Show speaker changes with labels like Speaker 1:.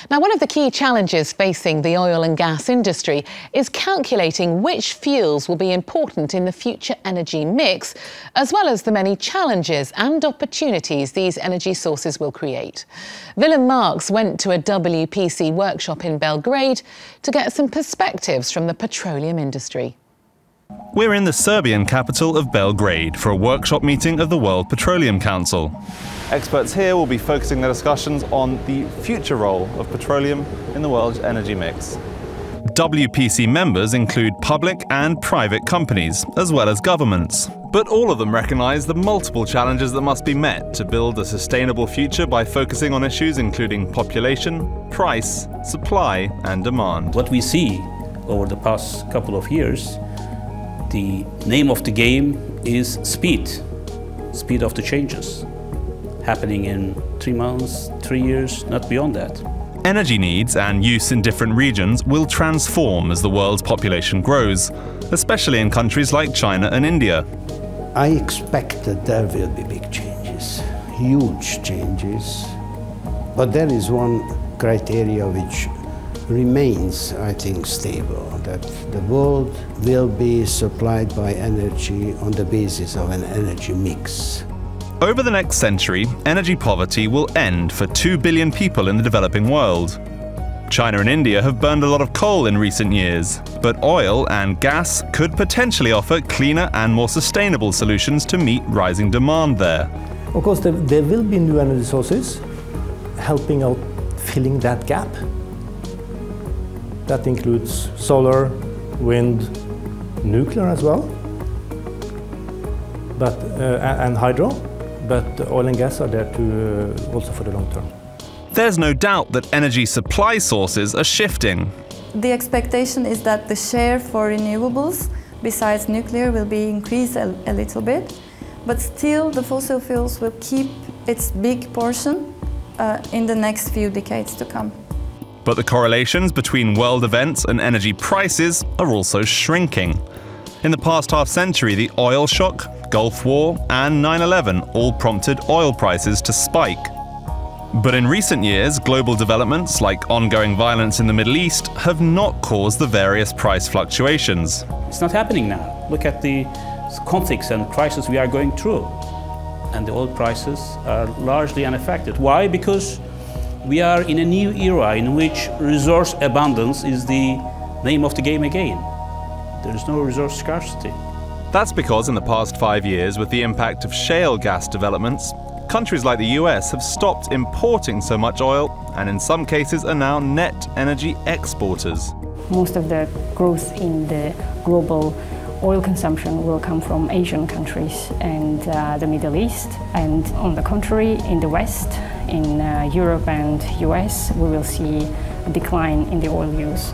Speaker 1: Now, one of the key challenges facing the oil and gas industry is calculating which fuels will be important in the future energy mix, as well as the many challenges and opportunities these energy sources will create. Willem Marx went to a WPC workshop in Belgrade to get some perspectives from the petroleum industry.
Speaker 2: We're in the Serbian capital of Belgrade for a workshop meeting of the World Petroleum Council. Experts here will be focusing their discussions on the future role of petroleum in the world's energy mix. WPC members include public and private companies, as well as governments. But all of them recognise the multiple challenges that must be met to build a sustainable future by focusing on issues including population, price, supply and demand.
Speaker 3: What we see over the past couple of years, the name of the game is speed of the changes, happening in 3 months, 3 years, not beyond that.
Speaker 2: Energy needs and use in different regions will transform as the world's population grows, especially in countries like China and India.
Speaker 4: I expect that there will be big changes, huge changes, but there is one criteria which remains, I think, stable, that the world will be supplied by energy on the basis of an energy mix.
Speaker 2: Over the next century, energy poverty will end for 2 billion people in the developing world. China and India have burned a lot of coal in recent years, but oil and gas could potentially offer cleaner and more sustainable solutions to meet rising demand there.
Speaker 5: Of course, there will be new energy sources helping out filling that gap. That includes solar, wind, nuclear as well, and hydro. But oil and gas are there to also for the long term.
Speaker 2: There's no doubt that energy supply sources are shifting.
Speaker 6: The expectation is that the share for renewables, besides nuclear, will be increased a little bit, but still the fossil fuels will keep its big portion in the next few decades to come.
Speaker 2: But the correlations between world events and energy prices are also shrinking. In the past half-century, the oil shock, Gulf War and 9/11 all prompted oil prices to spike. But in recent years, global developments like ongoing violence in the Middle East have not caused the various price fluctuations.
Speaker 3: It's not happening now. Look at the conflicts and crises we are going through. And the oil prices are largely unaffected. Why? Because we are in a new era in which resource abundance is the name of the game again. There is no resource scarcity.
Speaker 2: That's because in the past 5 years, with the impact of shale gas developments, countries like the US have stopped importing so much oil and in some cases are now net energy exporters.
Speaker 7: Most of the growth in the global oil consumption will come from Asian countries and the Middle East. And on the contrary, in the West, in Europe and US, we will see a decline in the oil use.